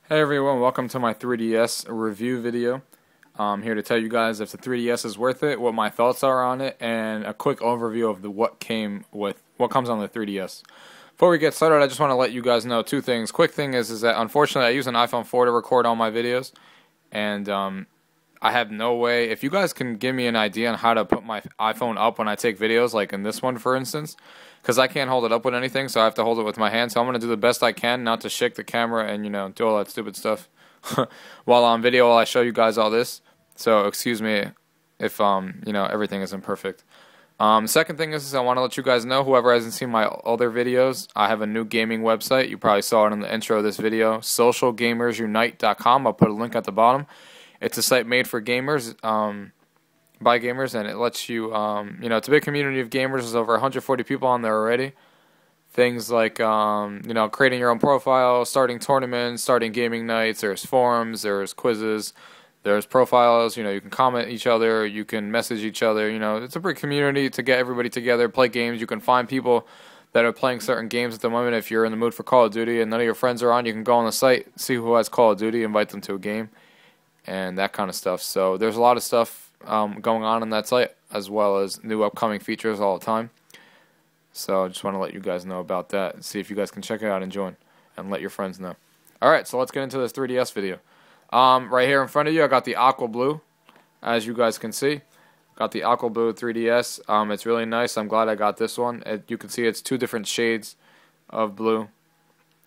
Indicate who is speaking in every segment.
Speaker 1: Hey everyone, welcome to my 3DS review video. I'm here to tell you guys if the 3DS is worth it, what my thoughts are on it, and a quick overview of what comes on the 3DS. Before we get started, I just want to let you guys know two things. Quick thing is that unfortunately I use an iPhone 4 to record all my videos, and I have no way. If you guys can give me an idea on how to put my iPhone up when I take videos, like in this one for instance, because I can't hold it up with anything, so I have to hold it with my hand. So I'm going to do the best I can not to shake the camera and, do all that stupid stuff while on video while I show you guys all this. So excuse me if, everything isn't perfect. Second thing is I want to let you guys know, whoever hasn't seen my other videos, I have a new gaming website. You probably saw it in the intro of this video, socialgamersunite.com. I'll put a link at the bottom. It's a site made for gamers, by gamers, and it lets you, it's a big community of gamers. There's over 140 people on there already. Things like, creating your own profile, starting tournaments, starting gaming nights. There's forums, there's quizzes, there's profiles. You can comment each other, you can message each other. It's a big community to get everybody together, play games. You can find people that are playing certain games at the moment. If you're in the mood for Call of Duty and none of your friends are on, you can go on the site, see who has Call of Duty, invite them to a game, and that kind of stuff. So there's a lot of stuff going on that site, as well as new upcoming features all the time. So I just want to let you guys know about that and see if you guys can check it out and join and let your friends know. Alright, so let's get into this 3DS video. Right here in front of you, I got the Aqua Blue, as you guys can see. Got the Aqua Blue 3DS. It's really nice. I'm glad I got this one. You can see it's two different shades of blue,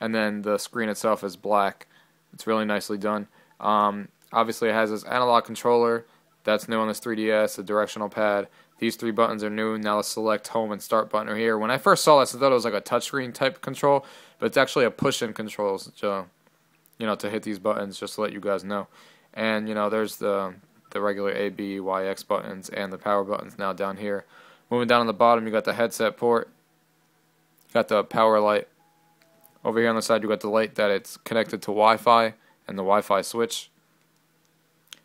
Speaker 1: and then the screen itself is black. It's really nicely done. Obviously, it has this analog controller. That's new on this 3DS, the directional pad. These three buttons are new. Now the select, home, and start button are here. When I first saw this, I thought it was like a touchscreen type control, but it's actually a push-in control, to hit these buttons, just to let you guys know. And, there's the regular A, B, Y, X buttons and the power buttons now down here. Moving down on the bottom, you got the headset port. You got the power light. Over here on the side, you got the light that it's connected to Wi-Fi and the Wi-Fi switch.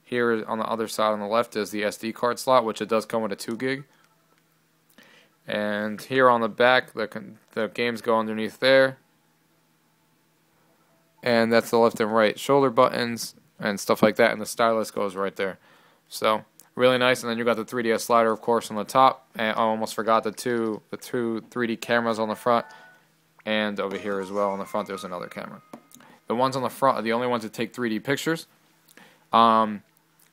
Speaker 1: Here on the other side on the left is the SD card slot, which it does come with a 2 gig. And here on the back, the games go underneath there. And that's the left and right shoulder buttons and stuff like that, and the stylus goes right there. So really nice. And then you got the 3DS slider, of course, on the top. And I almost forgot the two 3D cameras on the front, and over here as well on the front there's another camera. The ones on the front are the only ones that take 3D pictures.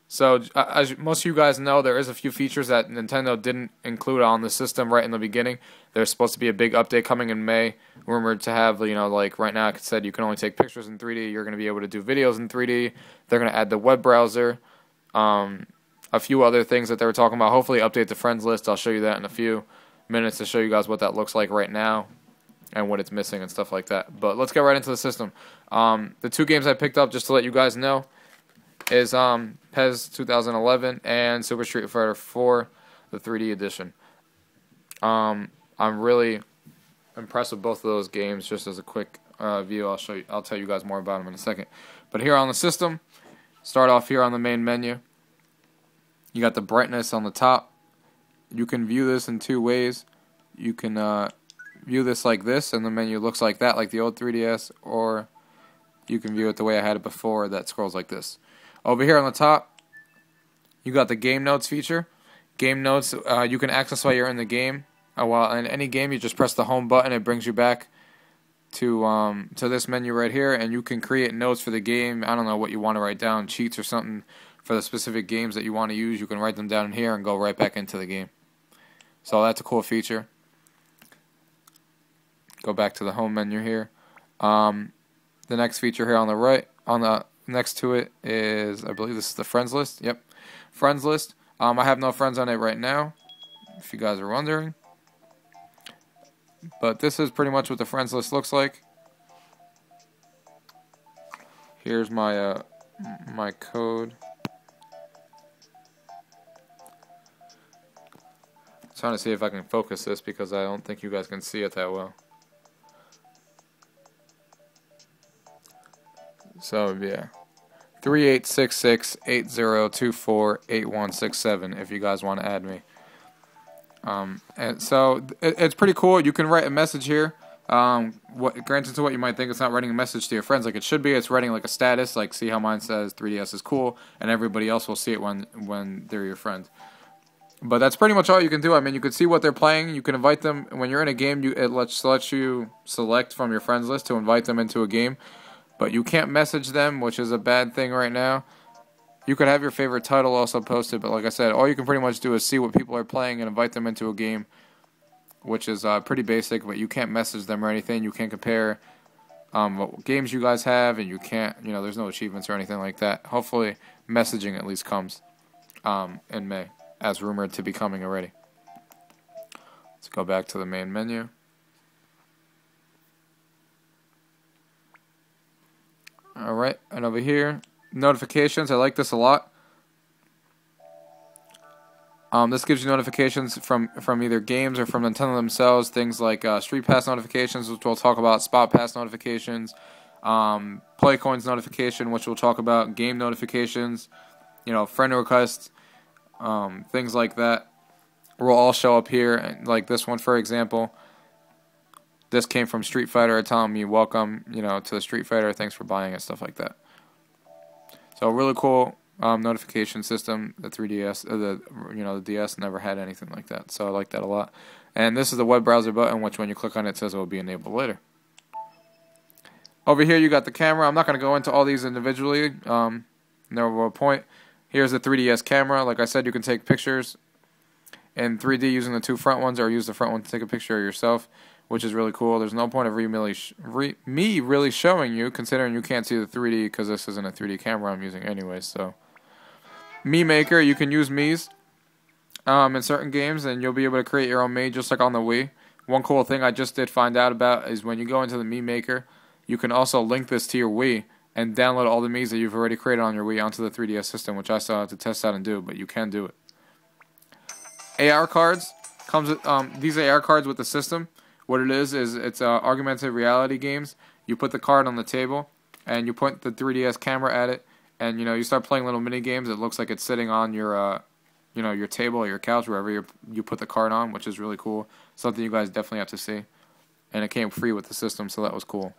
Speaker 1: So, as most of you guys know, there is a few features that Nintendo didn't include on the system right in the beginning. There's supposed to be a big update coming in May, rumored to have, like right now, like I said, you can only take pictures in 3D. You're going to be able to do videos in 3D. They're going to add the web browser, a few other things that they were talking about. Hopefully update the friends list. I'll show you that in a few minutes to show you guys what that looks like right now and what it's missing and stuff like that. But let's get right into the system. The two games I picked up, just to let you guys know, is PES 2011 and Super Street Fighter 4, the 3D edition. I'm really impressed with both of those games. Just as a quick view, I'll tell you guys more about them in a second. But here on the system, start off here on the main menu. You got the brightness on the top. You can view this in two ways. You can view this like this, and the menu looks like that, like the old 3DS, or you can view it the way I had it before, that scrolls like this. Over here on the top, you got the Game Notes feature. Game Notes, you can access while you're in the game. While in any game, you just press the home button. It brings you back to this menu right here, and you can create notes for the game. I don't know what you want to write down, cheats or something for the specific games that you want to use. You can write them down in here and go right back into the game. So that's a cool feature. Go back to the home menu here. The next feature here on the right, next to it is, I believe this is the friends list. Yep, friends list. I have no friends on it right now, if you guys are wondering. But this is pretty much what the friends list looks like. Here's my my code. Trying to see if I can focus this because I don't think you guys can see it that well. So yeah, 386680248167 if you guys want to add me. And so it's pretty cool. You can write a message here Granted to what you might think, it's not writing a message to your friends like it should be. It's writing like a status, like see how mine says 3DS is cool, and everybody else will see it when they're your friend. But that's pretty much all you can do. I mean, you can see what they're playing. You can invite them when you're in a game. It lets you select from your friends list to invite them into a game, but you can't message them, which is a bad thing right now. You could have your favorite title also posted, but like I said, all you can pretty much do is see what people are playing and invite them into a game, which is pretty basic. But you can't message them or anything. You can't compare what games you guys have, and you can't, there's no achievements or anything like that. Hopefully, messaging at least comes in May, as rumored to be coming already. Let's go back to the main menu. Alright, and over here, notifications. I like this a lot. This gives you notifications from either games or from Nintendo themselves. Things like Street Pass notifications, which we'll talk about, Spot Pass notifications, Play Coins notification, which we'll talk about, game notifications, friend requests, things like that will all show up here. Like this one, for example. This came from Street Fighter telling me welcome, to the Street Fighter, thanks for buying it, stuff like that. So really cool notification system. The 3DS, the DS never had anything like that, so I like that a lot. And this is the web browser button, which when you click on it, it says it will be enabled later. Over here, you got the camera. I'm not going to go into all these individually. No point. Here's the 3DS camera. Like I said, you can take pictures in 3D using the two front ones, or use the front one to take a picture of yourself, which is really cool. There's no point of me really showing you, considering you can't see the 3D because this isn't a 3D camera I'm using anyway. So, Mii Maker, you can use Mii's in certain games, and you'll be able to create your own Mii just like on the Wii. One cool thing I just did find out about is when you go into the Mii Maker, you can also link this to your Wii and download all the Mii's that you've already created on your Wii onto the 3DS system, which I still have to test out and do, but you can do it. AR cards comes with these AR cards with the system. What it is it's augmented reality games. You put the card on the table, and you point the 3DS camera at it, and you start playing little mini games. It looks like it's sitting on your your table or your couch, wherever you put the card on, which is really cool. Something you guys definitely have to see. And it came free with the system, so that was cool.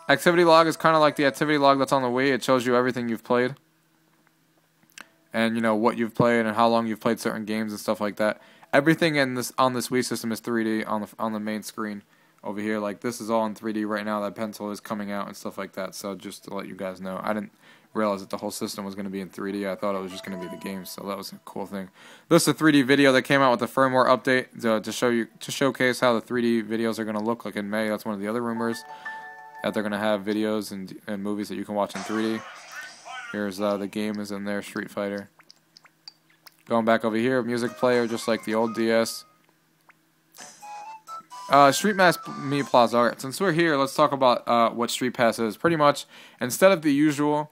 Speaker 1: Activity log is kind of like the activity log that's on the Wii. It shows you everything you've played, and what you've played and how long you've played certain games and stuff like that. Everything on this Wii system is 3D on the main screen over here. Like this is all in 3D right now. That pencil is coming out and stuff like that. So just to let you guys know, I didn't realize that the whole system was going to be in 3D. I thought it was just going to be the game. So that was a cool thing. This is a 3D video that came out with the firmware update to showcase how the 3D videos are going to look like in May. That's one of the other rumors, that they're going to have videos and movies that you can watch in 3D. Here's the game is in there, Street Fighter. Going back over here, music player, just like the old DS. Street Pass Mii Plaza. Alright, since we're here, let's talk about what Street Pass is. Pretty much, instead of the usual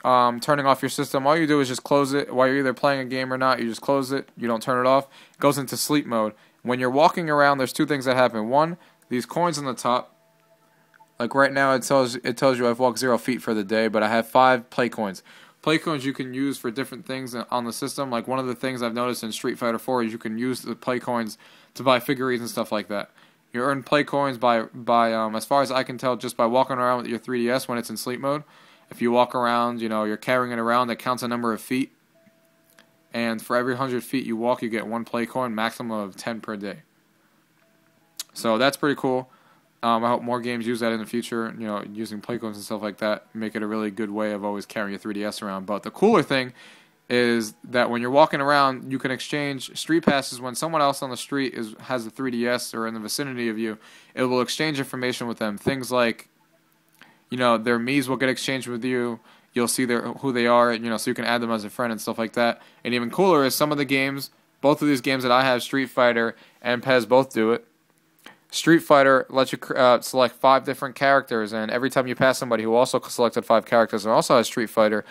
Speaker 1: turning off your system, all you do is just close it. While you're either playing a game or not, you just close it. You don't turn it off. It goes into sleep mode. When you're walking around, there's two things that happen. One, these coins on the top. Like right now, it tells you I've walked 0 feet for the day, but I have 5 play coins. Play coins you can use for different things on the system. Like one of the things I've noticed in Street Fighter 4 is you can use the play coins to buy figurines and stuff like that. You earn play coins by as far as I can tell, just by walking around with your 3DS when it's in sleep mode. If you walk around, you're carrying it around, that counts a number of feet. And for every 100 feet you walk, you get 1 play coin, maximum of 10 per day. So that's pretty cool. I hope more games use that in the future, using play coins and stuff like that. Make it a really good way of always carrying your 3DS around. But the cooler thing is that when you're walking around, you can exchange Street Passes. When someone else on the street has a 3DS or in the vicinity of you, it will exchange information with them. Things like, their Mii's will get exchanged with you. You'll see who they are, so you can add them as a friend and stuff like that. And even cooler is some of the games, both of these games that I have, Street Fighter and PES both do it. Street Fighter lets you select 5 different characters, and every time you pass somebody who also selected 5 characters and also has Street Fighter,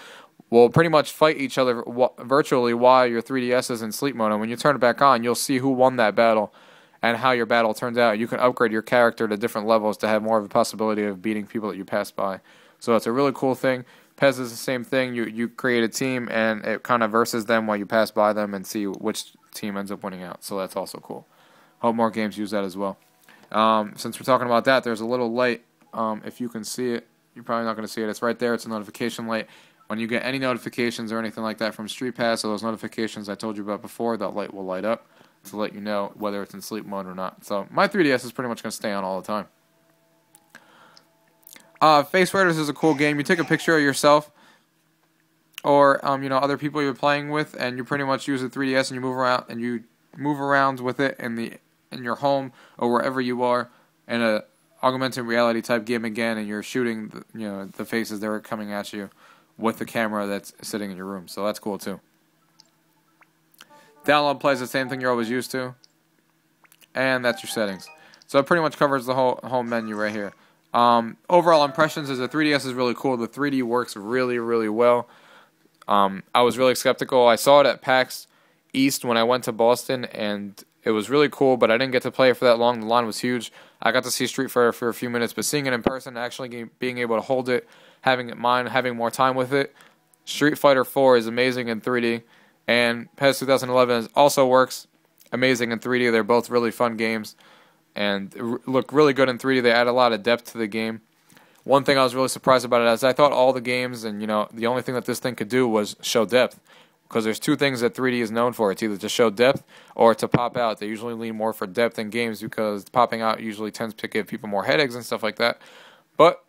Speaker 1: will pretty much fight each other virtually while your 3DS is in sleep mode. And when you turn it back on, you'll see who won that battle and how your battle turns out. You can upgrade your character to different levels to have more of a possibility of beating people that you pass by. So it's a really cool thing. PES is the same thing. You create a team, and it kind of versus them while you pass by them and see which team ends up winning out. So that's also cool. Hope more games use that as well. Since we're talking about that, there's a little light. If you can see it, you're probably not going to see it. It's right there. It's a notification light. When you get any notifications or anything like that from Street Pass or those notifications I told you about before, that light will light up to let you know whether it's in sleep mode or not. So my 3DS is pretty much going to stay on all the time. Face Raiders is a cool game. You take a picture of yourself or other people you're playing with, and you pretty much use the 3DS and you move around with it in your home or wherever you are in a augmented reality type game again, and you're shooting the faces that are coming at you with the camera that's sitting in your room. So that's cool too. Download plays the same thing you're always used to, and that's your settings. So it pretty much covers the whole menu right here. Overall impressions is the 3DS is really cool. The 3D works really, really well. I was really skeptical. I saw it at PAX East when I went to Boston, and it was really cool, but I didn't get to play it for that long. The line was huge. I got to see Street Fighter for a few minutes, but seeing it in person, actually being able to hold it, having it mine, having more time with it, Street Fighter 4 is amazing in 3D, and PES 2011 also works amazing in 3D. They're both really fun games, and look really good in 3D. They add a lot of depth to the game. One thing I was really surprised about it is I thought all the games and the only thing that this thing could do was show depth, because there's two things that 3D is known for. It's either to show depth or to pop out. They usually lean more for depth in games because popping out usually tends to give people more headaches and stuff like that. But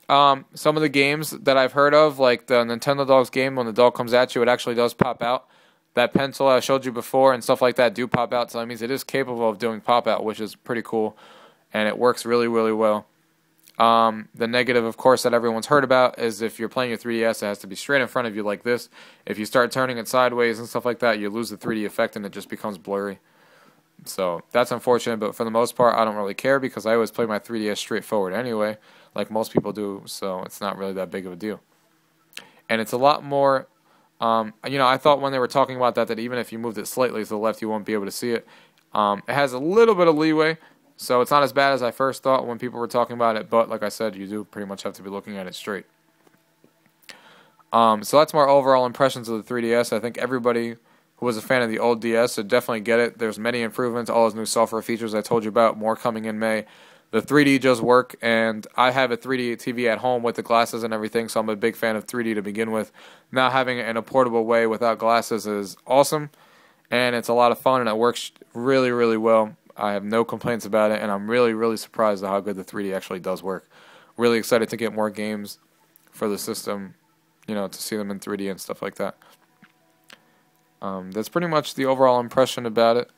Speaker 1: some of the games that I've heard of, like the Nintendo Dogs game, when the dog comes at you, it actually does pop out. That pencil I showed you before and stuff like that do pop out, so that means it is capable of doing pop out, which is pretty cool, and it works really, really well. The negative, of course, that everyone's heard about is if you're playing your 3DS, it has to be straight in front of you like this. If you start turning it sideways and stuff like that, you lose the 3D effect and it just becomes blurry. So that's unfortunate, but for the most part, I don't really care because I always play my 3DS straightforward anyway, like most people do, so it's not really that big of a deal. And it's a lot more, I thought when they were talking about that even if you moved it slightly to the left, you won't be able to see it. It has a little bit of leeway, so it's not as bad as I first thought when people were talking about it, but like I said, you do pretty much have to be looking at it straight. So that's my overall impressions of the 3DS. I think everybody who was a fan of the old DS should definitely get it. There's many improvements, all those new software features I told you about, more coming in May. The 3D does work, and I have a 3D TV at home with the glasses and everything, so I'm a big fan of 3D to begin with. Now having it in a portable way without glasses is awesome, and it's a lot of fun, and it works really, really well. I have no complaints about it, and I'm really, really surprised at how good the 3D actually does work. Really excited to get more games for the system, to see them in 3D and stuff like that. That's pretty much the overall impression about it.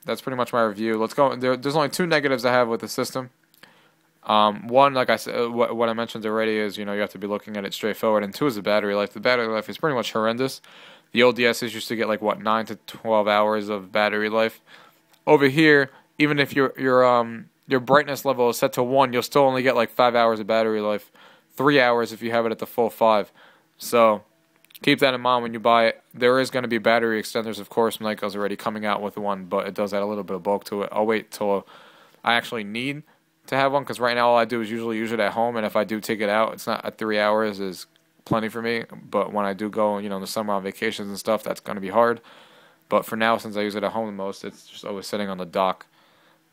Speaker 1: That's pretty much my review. Let's go. There's only two negatives I have with the system. One, like I said, what I mentioned already is, you have to be looking at it straightforward. And two is the battery life. The battery life is pretty much horrendous. The old DSs used to get 9 to 12 hours of battery life. Over here, even if your brightness level is set to 1, you'll still only get 5 hours of battery life. 3 hours if you have it at the full 5. So keep that in mind when you buy it. There is going to be battery extenders, of course. Nyko's already coming out with one, but it does add a little bit of bulk to it. I'll wait till I actually need to have one, because right now all I do is usually use it at home, and if I do take it out, it's not at 3 hours is plenty for me. But when I do go, in the summer on vacations and stuff, that's going to be hard. But for now, since I use it at home the most, it's just always sitting on the dock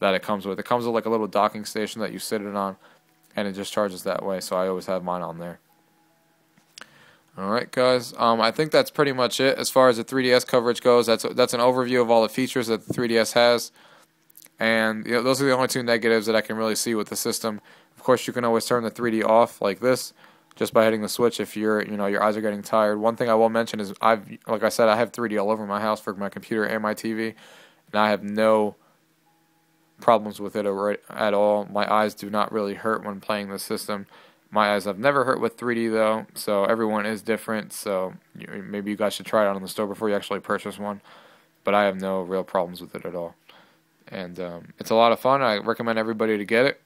Speaker 1: that it comes with. It comes with a little docking station that you sit it on, and it just charges that way, so I always have mine on there. Alright guys, I think that's pretty much it as far as the 3DS coverage goes. That's an overview of all the features that the 3DS has, and those are the only two negatives that I can really see with the system. Of course, you can always turn the 3D off like this just by hitting the switch if your eyes are getting tired. One thing I will mention is like I said, I have 3D all over my house for my computer and my TV, and I have no problems with it at all. My eyes do not really hurt when playing the system. My eyes have never hurt with 3D though, so everyone is different, so maybe you guys should try it out on the store before you actually purchase one. But I have no real problems with it at all. And it's a lot of fun. I recommend everybody to get it.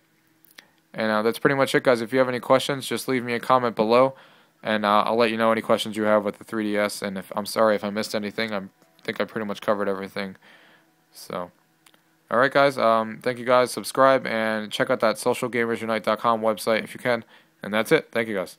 Speaker 1: And that's pretty much it, guys. If you have any questions, just leave me a comment below, and I'll let you know any questions you have with the 3DS. And I'm sorry if I missed anything. I think I pretty much covered everything. So, alright guys, thank you guys. Subscribe and check out that socialgamersunite.com website if you can. And that's it. Thank you guys.